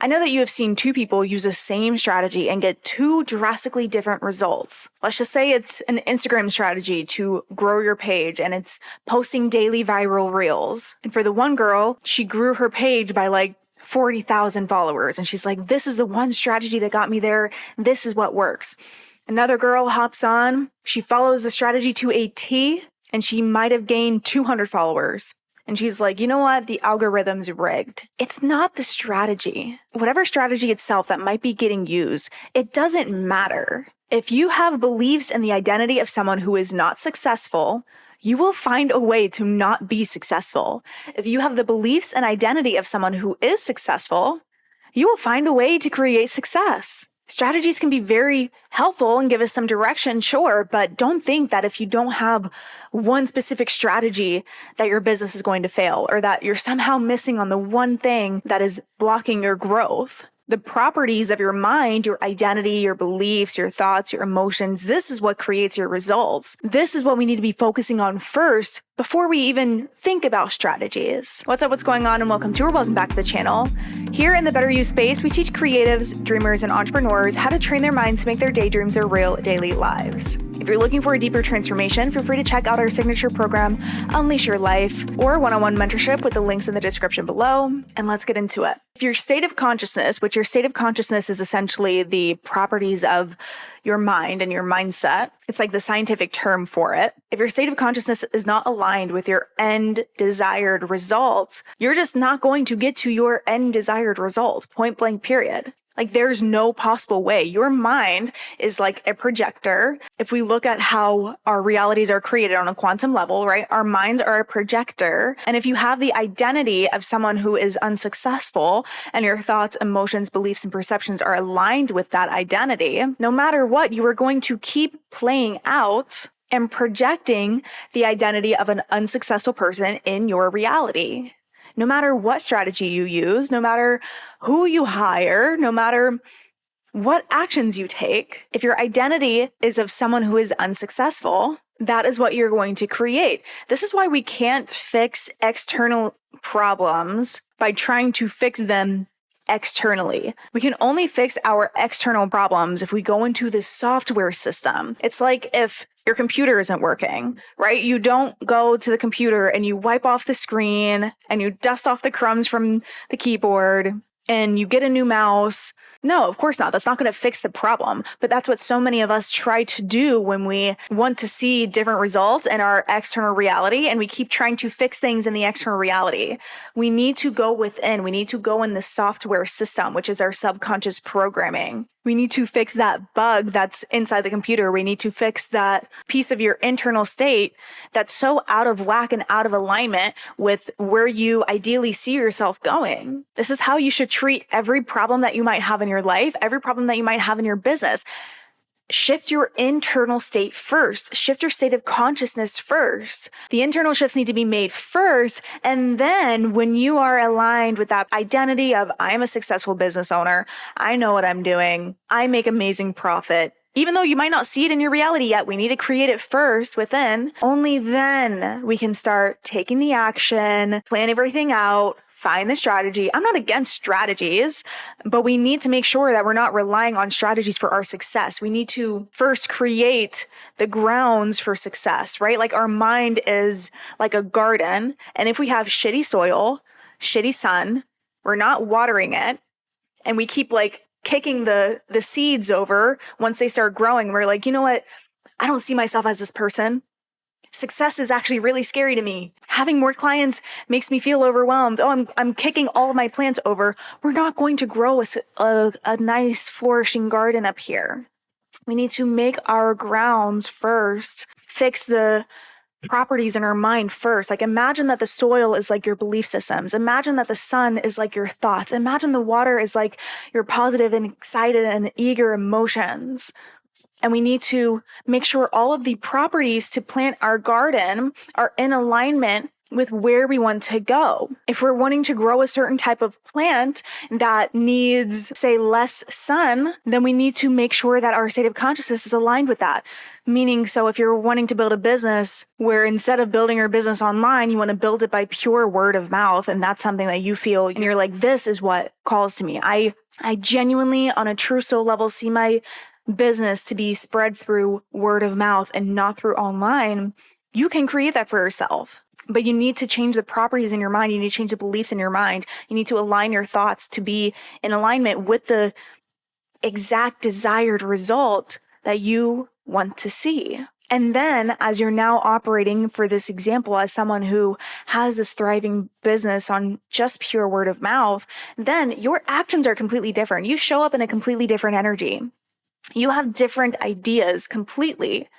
I know that you have seen two people use the same strategy and get two drastically different results. Let's just say it's an Instagram strategy to grow your page and it's posting daily viral reels. And for the one girl, she grew her page by like 40,000 followers. And she's like, this is the one strategy that got me there. This is what works. Another girl hops on. She follows the strategy to a T and she might have gained 200 followers. And she's like, you know what? The algorithm's rigged. It's not the strategy. Whatever strategy itself that might be getting used, it doesn't matter. If you have beliefs in the identity of someone who is not successful, you will find a way to not be successful. If you have the beliefs and identity of someone who is successful, you will find a way to create success. Strategies can be very helpful and give us some direction, sure, but don't think that if you don't have one specific strategy that your business is going to fail or that you're somehow missing on the one thing that is blocking your growth. The properties of your mind, your identity, your beliefs, your thoughts, your emotions, this is what creates your results. This is what we need to be focusing on first before we even think about strategies. What's up, what's going on, and welcome back to the channel. Here in the Better You space, we teach creatives, dreamers, and entrepreneurs how to train their minds to make their daydreams their real daily lives. If you're looking for a deeper transformation, feel free to check out our signature program, Unleash Your Life, or one-on-one mentorship with the links in the description below, and let's get into it. If your state of consciousness, which your state of consciousness is essentially the properties of your mind and your mindset, it's like the scientific term for it. If your state of consciousness is not aligned with your end desired result, you're just not going to get to your end desired result, point blank period. Like there's no possible way. Your mind is like a projector. If we look at how our realities are created on a quantum level, right? Our minds are a projector. And if you have the identity of someone who is unsuccessful and your thoughts, emotions, beliefs, and perceptions are aligned with that identity, no matter what, you are going to keep playing out and projecting the identity of an unsuccessful person in your reality. No matter what strategy you use, no matter who you hire, no matter what actions you take, if your identity is of someone who is unsuccessful, that is what you're going to create. This is why we can't fix external problems by trying to fix them externally. We can only fix our external problems if we go into the software system. It's like if your computer isn't working, right? You don't go to the computer and you wipe off the screen and you dust off the crumbs from the keyboard and you get a new mouse. No, of course not. That's not going to fix the problem. But that's what so many of us try to do when we want to see different results in our external reality, and we keep trying to fix things in the external reality. We need to go within. We need to go in the software system, which is our subconscious programming. We need to fix that bug that's inside the computer. We need to fix that piece of your internal state that's so out of whack and out of alignment with where you ideally see yourself going. This is how you should treat every problem that you might have in your life, every problem that you might have in your business. Shift your internal state first. Shift your state of consciousness first. The internal shifts need to be made first. And then when you are aligned with that identity of I am a successful business owner, I know what I'm doing, I make amazing profit. Even though you might not see it in your reality yet, we need to create it first within. Only then we can start taking the action, plan everything out, find the strategy. I'm not against strategies, but we need to make sure that we're not relying on strategies for our success. We need to first create the grounds for success, right? Like our mind is like a garden. And if we have shitty soil, shitty sun, we're not watering it, and we keep like kicking the seeds over once they start growing, we're like, you know what? I don't see myself as this person. Success is actually really scary to me. Having more clients makes me feel overwhelmed. Oh, I'm kicking all of my plants over. We're not going to grow a nice flourishing garden up here. We need to make our grounds first, fix the properties in our mind first. Like imagine that the soil is like your belief systems. Imagine that the sun is like your thoughts. Imagine the water is like your positive and excited and eager emotions. And we need to make sure all of the properties to plant our garden are in alignment with where we want to go. If we're wanting to grow a certain type of plant that needs, say, less sun, then we need to make sure that our state of consciousness is aligned with that. Meaning, so if you're wanting to build a business where instead of building your business online, you want to build it by pure word of mouth, and that's something that you feel, and you're like, this is what calls to me. I genuinely, on a true soul level, see my business to be spread through word of mouth and not through online. You can create that for yourself. But you need to change the properties in your mind. You need to change the beliefs in your mind. You need to align your thoughts to be in alignment with the exact desired result that you want to see. And then as you're now operating, for this example, as someone who has this thriving business on just pure word of mouth, then your actions are completely different. You show up in a completely different energy. You have different ideas completely.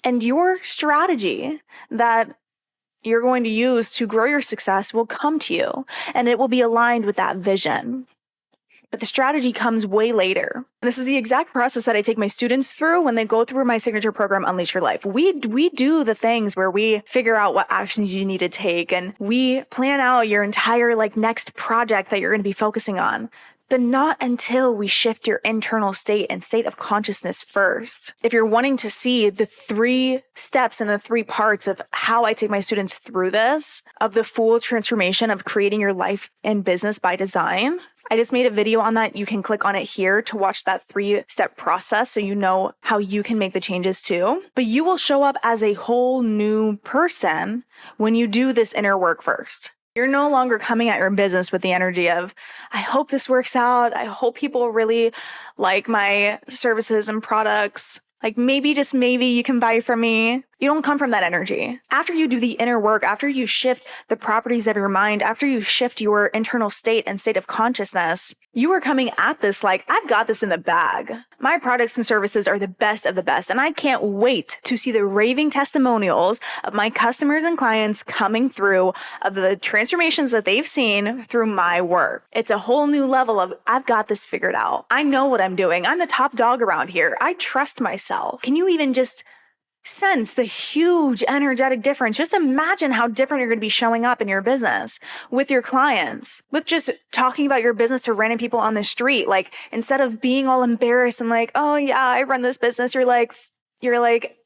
And your strategy that you're going to use to grow your success will come to you, and it will be aligned with that vision. But the strategy comes way later. This is the exact process that I take my students through when they go through my signature program, Unleash Your Life. We do the things where we figure out what actions you need to take, and we plan out your entire next project that you're going to be focusing on. But not until we shift your internal state and state of consciousness first. If you're wanting to see the 3 steps and the 3 parts of how I take my students through this, of the full transformation of creating your life and business by design, I just made a video on that. You can click on it here to watch that 3-step process so you know how you can make the changes too. But you will show up as a whole new person when you do this inner work first. You're no longer coming at your business with the energy of, I hope this works out. I hope people really like my services and products. Maybe, just maybe, you can buy from me. You don't come from that energy. After you do the inner work, after you shift the properties of your mind, after you shift your internal state and state of consciousness, you are coming at this I've got this in the bag. My products and services are the best of the best, and I can't wait to see the raving testimonials of my customers and clients coming through of the transformations that they've seen through my work. It's a whole new level of, I've got this figured out. I know what I'm doing. I'm the top dog around here. I trust myself. Can you even just sense the huge energetic difference? Just imagine how different you're going to be showing up in your business with your clients, with just talking about your business to random people on the street. Instead of being all embarrassed and oh yeah, I run this business, you're like,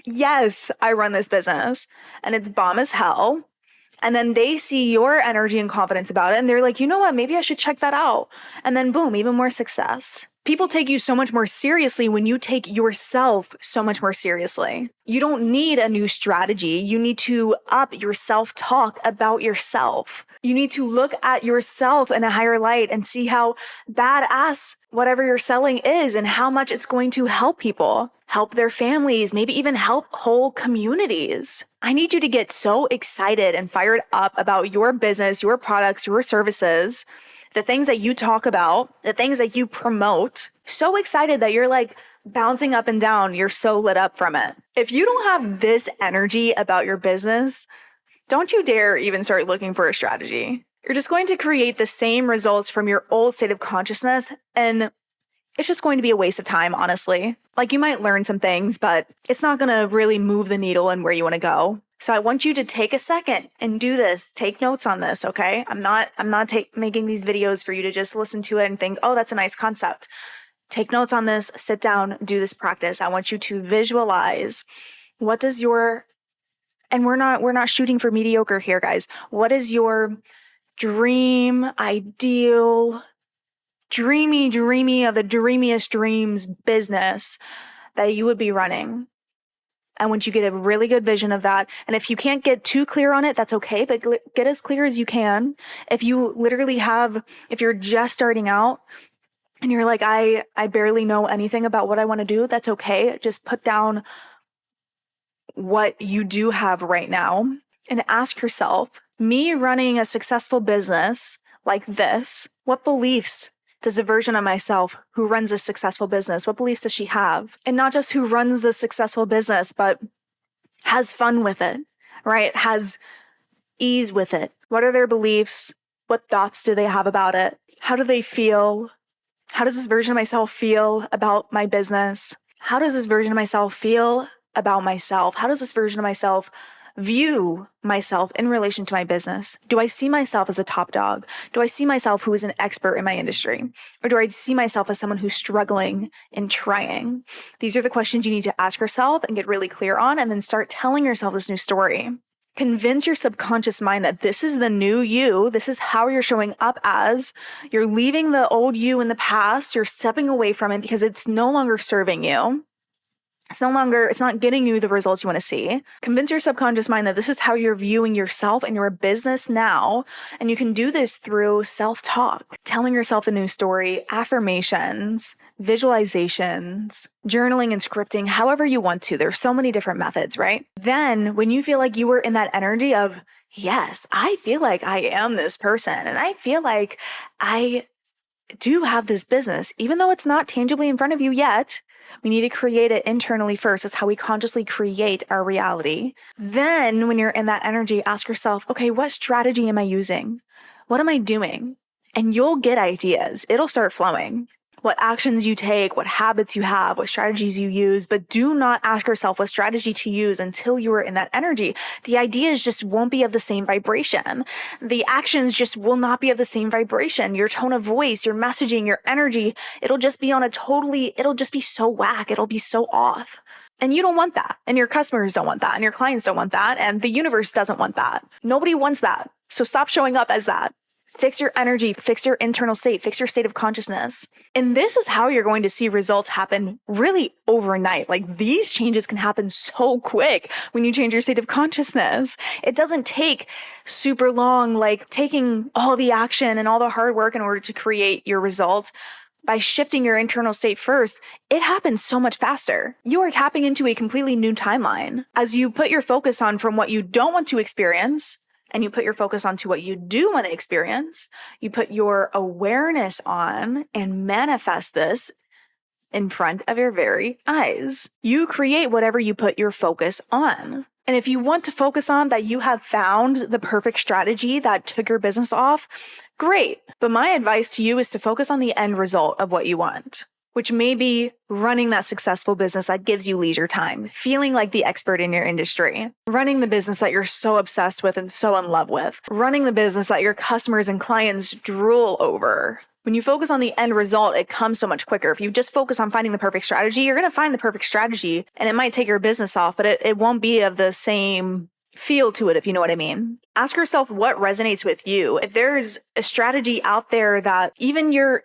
yes, I run this business and it's bomb as hell. And then they see your energy and confidence about it, and they're like, you know what, maybe I should check that out. And then boom, even more success. People take you so much more seriously when you take yourself so much more seriously. You don't need a new strategy. You need to up your self-talk about yourself. You need to look at yourself in a higher light and see how badass whatever you're selling is and how much it's going to help people, help their families, maybe even help whole communities. I need you to get so excited and fired up about your business, your products, your services, the things that you talk about, the things that you promote. So excited that you're bouncing up and down. You're so lit up from it. If you don't have this energy about your business, don't you dare even start looking for a strategy. You're just going to create the same results from your old state of consciousness, and it's just going to be a waste of time, honestly. You might learn some things, but it's not going to really move the needle in where you want to go. So I want you to take a second and do this. Take notes on this, okay? I'm not making these videos for you to just listen to it and think, oh, that's a nice concept. Take notes on this, sit down, do this practice. I want you to visualize what does your, and we're not shooting for mediocre here, guys. What is your dream, ideal, dreamy of the dreamiest dreams business that you would be running? I want you to get a really good vision of that. And if you can't get too clear on it, that's okay, but get as clear as you can. If you literally if you're just starting out and you're like, I barely know anything about what I want to do, that's okay. Just put down what you do have right now and ask yourself, me running a successful business like this, what beliefs does a version of myself who runs a successful business, what beliefs does she have? And not just who runs a successful business, but has fun with it, right? Has ease with it. What are their beliefs? What thoughts do they have about it? How do they feel? How does this version of myself feel about my business? How does this version of myself feel about myself? How does this version of myself view myself in relation to my business? Do I see myself as a top dog? Do I see myself who is an expert in my industry? Or do I see myself as someone who's struggling and trying? These are the questions you need to ask yourself and get really clear on, and then start telling yourself this new story. Convince your subconscious mind that this is the new you. This is how you're showing up as. You're leaving the old you in the past. You're stepping away from it because it's no longer serving you. It's not getting you the results you want to see. Convince your subconscious mind that this is how you're viewing yourself and your business now. And you can do this through self-talk, telling yourself the new story, affirmations, visualizations, journaling and scripting, however you want to. There's so many different methods, right? Then when you feel like you were in that energy of, yes, I feel like I am this person, and I feel like I do have this business, even though it's not tangibly in front of you yet. We need to create it internally first. That's how we consciously create our reality. Then when you're in that energy, ask yourself, okay, what strategy am I using? What am I doing? And you'll get ideas. It'll start flowing. What actions you take, what habits you have, what strategies you use, but do not ask yourself what strategy to use until you are in that energy. The ideas just won't be of the same vibration. The actions just will not be of the same vibration. Your tone of voice, your messaging, your energy, it'll just be it'll just be so whack. It'll be so off. And you don't want that. And your customers don't want that. And your clients don't want that. And the universe doesn't want that. Nobody wants that. So stop showing up as that. Fix your energy, fix your internal state, fix your state of consciousness. And this is how you're going to see results happen really overnight. Like, these changes can happen so quick when you change your state of consciousness. It doesn't take super long, like taking all the action and all the hard work in order to create your results. By shifting your internal state first, it happens so much faster. You are tapping into a completely new timeline. As you put your focus on from what you don't want to experience, and you put your focus onto what you do want to experience, you put your awareness on and manifest this in front of your very eyes. You create whatever you put your focus on. And if you want to focus on that you have found the perfect strategy that took your business off, great. But my advice to you is to focus on the end result of what you want, which may be running that successful business that gives you leisure time, feeling like the expert in your industry, running the business that you're so obsessed with and so in love with, running the business that your customers and clients drool over. When you focus on the end result, it comes so much quicker. If you just focus on finding the perfect strategy, you're going to find the perfect strategy, and it might take your business off, but it won't be of the same feel to it, if you know what I mean. Ask yourself what resonates with you. If there's a strategy out there that even your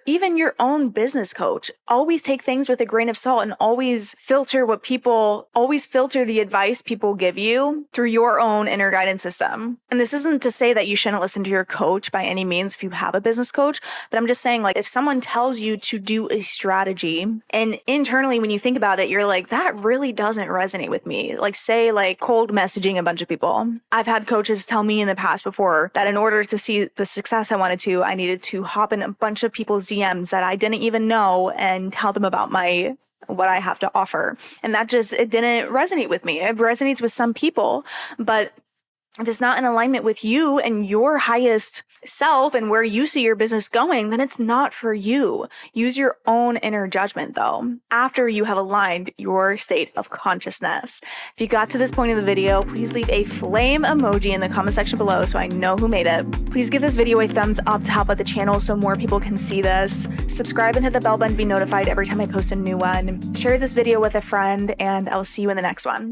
own business coach, always take things with a grain of salt and always filter the advice people give you through your own inner guidance system. And this isn't to say that you shouldn't listen to your coach by any means if you have a business coach, but I'm just saying, like, if someone tells you to do a strategy and internally when you think about it, you're like, that really doesn't resonate with me. Like, say, like cold messaging a bunch of people. I've had coaches tell me in the past before that in order to see the success I wanted to, I needed to hop in a bunch of people's DMs that I didn't even know and tell them about what I have to offer. And that it didn't resonate with me. It resonates with some people, but if it's not in alignment with you and your highest self and where you see your business going, then it's not for you. Use your own inner judgment, though, after you have aligned your state of consciousness. If you got to this point in the video, please leave a flame emoji in the comment section below so I know who made it. Please give this video a thumbs up to help out the channel so more people can see this. Subscribe and hit the bell button to be notified every time I post a new one. Share this video with a friend, and I'll see you in the next one.